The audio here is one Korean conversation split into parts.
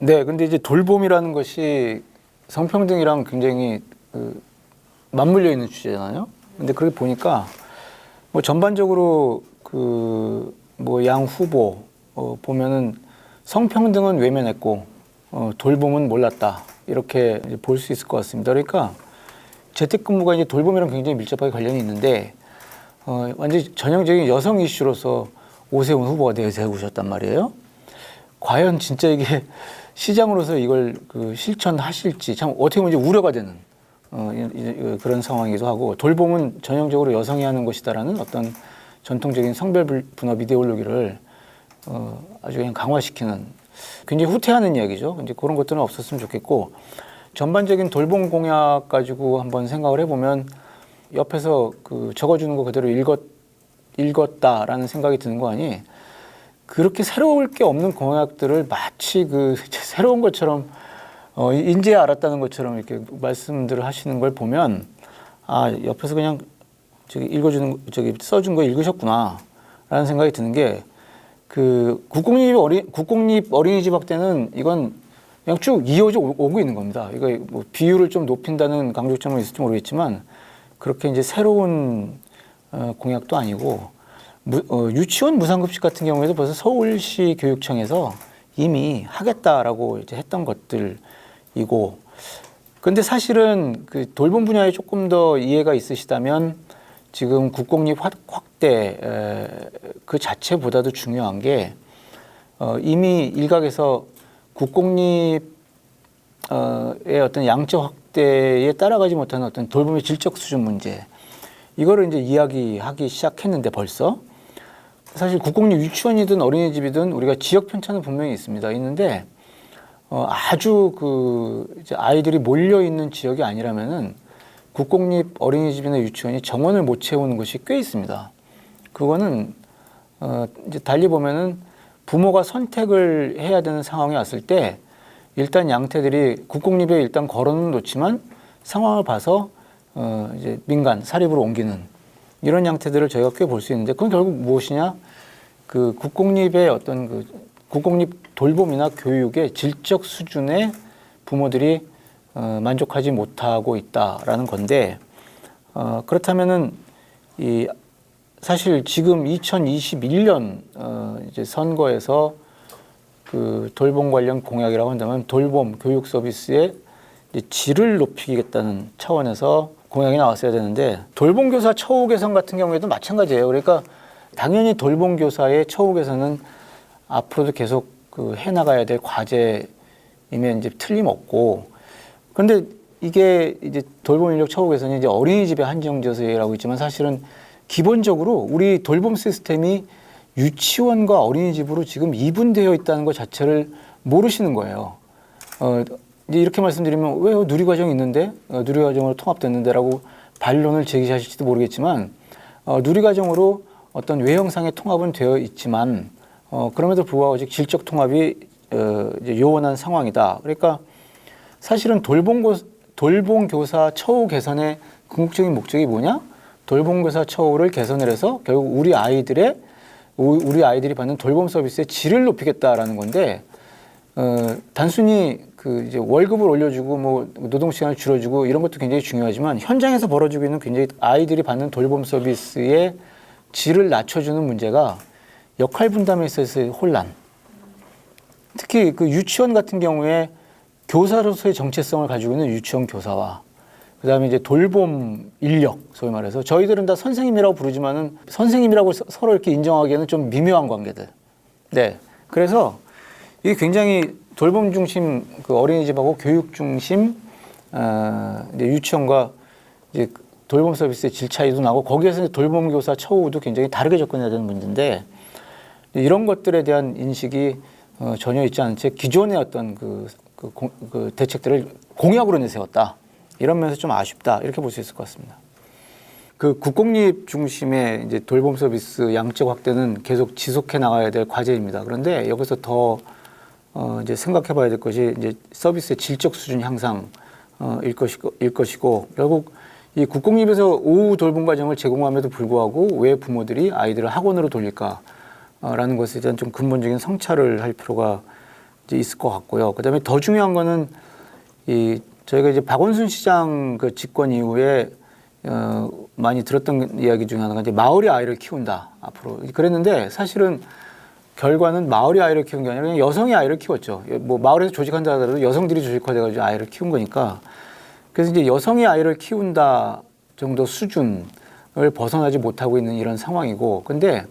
네, 근데 이제 돌봄이라는 것이 성평등이랑 굉장히 맞물려 있는 주제잖아요. 근데 그렇게 보니까 뭐 전반적으로 그 뭐 양 후보 보면은 성평등은 외면했고 돌봄은 몰랐다 이렇게 볼 수 있을 것 같습니다. 그러니까 재택근무가 이제 돌봄이랑 굉장히 밀접하게 관련이 있는데 완전히 전형적인 여성 이슈로서 오세훈 후보가 내세우셨단 말이에요. 과연 진짜 이게 시장으로서 이걸 실천하실지 참 어떻게 보면 이제 우려가 되는 그런 상황이기도 하고, 돌봄은 전형적으로 여성이 하는 것이다라는 어떤 전통적인 성별 분업 이데올로기를 아주 그냥 강화시키는 굉장히 후퇴하는 이야기죠. 이제 그런 것들은 없었으면 좋겠고, 전반적인 돌봄 공약 가지고 한번 생각을 해보면 옆에서 적어주는 거 그대로 읽었다라는 생각이 드는 거 아니, 그렇게 새로울 게 없는 공약들을 마치 새로운 것처럼 인제 알았다는 것처럼 이렇게 말씀들을 하시는 걸 보면, 아, 옆에서 그냥 써준 거 읽으셨구나 라는 생각이 드는 게, 국공립 어린이집 확대는 이건 그냥 쭉 이어져 오고 있는 겁니다. 이거 뭐 비율을 좀 높인다는 강조점은 있을지 모르겠지만 그렇게 이제 새로운 공약도 아니고, 유치원 무상급식 같은 경우에도 벌써 서울시 교육청에서 이미 하겠다라고 이제 했던 것들이고, 근데 사실은 돌봄 분야에 조금 더 이해가 있으시다면 지금 국공립 확대 그 자체보다도 중요한 게 이미 일각에서 국공립의 어떤 양적 확대에 따라가지 못하는 어떤 돌봄의 질적 수준 문제, 이거를 이제 이야기하기 시작했는데, 벌써 사실 국공립 유치원이든 어린이집이든 우리가 지역 편차는 분명히 있는데 아주 이제 아이들이 몰려 있는 지역이 아니라면은 국공립 어린이집이나 유치원이 정원을 못 채우는 곳이 꽤 있습니다. 그거는 이제 달리 보면은 부모가 선택을 해야 되는 상황이 왔을 때 일단 양태들이 국공립에 일단 걸어는 놓지만 상황을 봐서 이제 민간 사립으로 옮기는 이런 양태들을 저희가 꽤 볼 수 있는데, 그건 결국 무엇이냐? 국공립의 어떤 국공립 돌봄이나 교육의 질적 수준에 부모들이 만족하지 못하고 있다라는 건데, 그렇다면은 사실 지금 2021년 이제 선거에서 돌봄 관련 공약이라고 한다면 돌봄 교육 서비스의 이제 질을 높이겠다는 차원에서 공약이 나왔어야 되는데, 돌봄 교사 처우 개선 같은 경우에도 마찬가지예요. 그러니까 당연히 돌봄 교사의 처우 개선은 앞으로도 계속 해나가야 될 과제이면 이제 틀림없고, 근데 이게 이제 돌봄 인력 처우 개선이 이제 어린이집에 한정지어서 얘기하고 있지만 사실은 기본적으로 우리 돌봄 시스템이 유치원과 어린이집으로 지금 이분되어 있다는 것 자체를 모르시는 거예요. 이제 이렇게 말씀드리면 왜요? 누리과정이 있는데, 누리과정으로 통합됐는데라고 반론을 제기하실지도 모르겠지만, 누리과정으로 어떤 외형상의 통합은 되어 있지만 그럼에도 불구하고 아직 질적 통합이 이제 요원한 상황이다. 그러니까 사실은 돌봄 교사 처우 개선의 궁극적인 목적이 뭐냐? 돌봄 교사 처우를 개선을 해서 결국 우리 아이들이 받는 돌봄 서비스의 질을 높이겠다라는 건데, 단순히 이제 월급을 올려주고 뭐 노동 시간을 줄여주고 이런 것도 굉장히 중요하지만, 현장에서 벌어지고 있는 굉장히 아이들이 받는 돌봄 서비스의 질을 낮춰주는 문제가 역할 분담에 있어서의 혼란, 특히 유치원 같은 경우에 교사로서의 정체성을 가지고 있는 유치원 교사와 그다음에 이제 돌봄 인력, 소위 말해서 저희들은 다 선생님이라고 부르지만은 선생님이라고 서로 이렇게 인정하기에는 좀 미묘한 관계들. 네, 그래서 이게 굉장히 돌봄 중심 어린이집하고 교육 중심 이제 유치원과 이제 돌봄 서비스의 질 차이도 나고, 거기에서 돌봄 교사 처우도 굉장히 다르게 접근해야 되는 문제인데, 이런 것들에 대한 인식이 전혀 있지 않은 채 기존의 어떤 대책들을 공약으로 내세웠다. 이런 면에서 좀 아쉽다. 이렇게 볼 수 있을 것 같습니다. 국공립 중심의 이제 돌봄 서비스 양적 확대는 계속 지속해 나가야 될 과제입니다. 그런데 여기서 더 이제 생각해 봐야 될 것이 이제 서비스의 질적 수준 향상일 것이고, 결국 이 국공립에서 오후 돌봄 과정을 제공함에도 불구하고 왜 부모들이 아이들을 학원으로 돌릴까라는 것에 대한 좀 근본적인 성찰을 할 필요가 이제 있을 것 같고요. 그다음에 더 중요한 거는 저희가 이제 박원순 시장 그 집권 이후에 많이 들었던 이야기 중에 하나가 이제 마을이 아이를 키운다 앞으로 그랬는데 사실은 결과는 마을이 아이를 키운 게 아니라 그냥 여성이 아이를 키웠죠. 뭐 마을에서 조직한다 하더라도 여성들이 조직화돼가지고 아이를 키운 거니까. 그래서 이제 여성이 아이를 키운다 정도 수준을 벗어나지 못하고 있는 이런 상황이고, 근데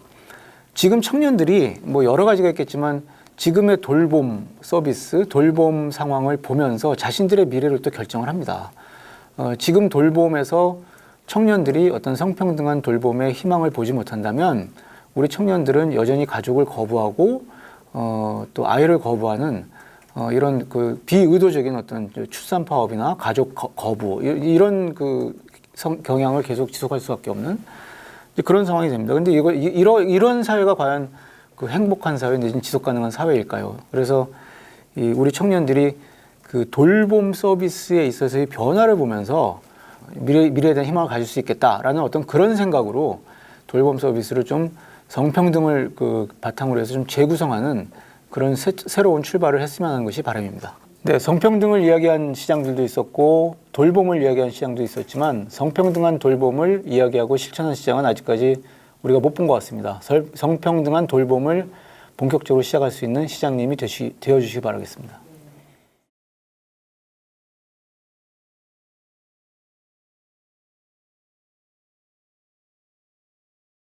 지금 청년들이 뭐 여러 가지가 있겠지만 지금의 돌봄 서비스, 돌봄 상황을 보면서 자신들의 미래를 또 결정을 합니다. 지금 돌봄에서 청년들이 어떤 성평등한 돌봄의 희망을 보지 못한다면 우리 청년들은 여전히 가족을 거부하고 또 아이를 거부하는 이런 그 비의도적인 어떤 출산 파업이나 가족 거부 이런 그 경향을 계속 지속할 수밖에 없는 그런 상황이 됩니다. 근데 이런 사회가 과연 그 행복한 사회 내지는 지속 가능한 사회일까요? 그래서 우리 청년들이 그 돌봄 서비스에 있어서의 변화를 보면서 미래에 대한 희망을 가질 수 있겠다라는 어떤 그런 생각으로 돌봄 서비스를 좀 성평등을 그 바탕으로 해서 좀 재구성하는 그런 새로운 출발을 했으면 하는 것이 바람입니다. 네, 성평등을 이야기한 시장들도 있었고 돌봄을 이야기한 시장도 있었지만 성평등한 돌봄을 이야기하고 실천한 시장은 아직까지 우리가 못 본 것 같습니다. 성평등한 돌봄을 본격적으로 시작할 수 있는 시장님이 되어주시기 바라겠습니다.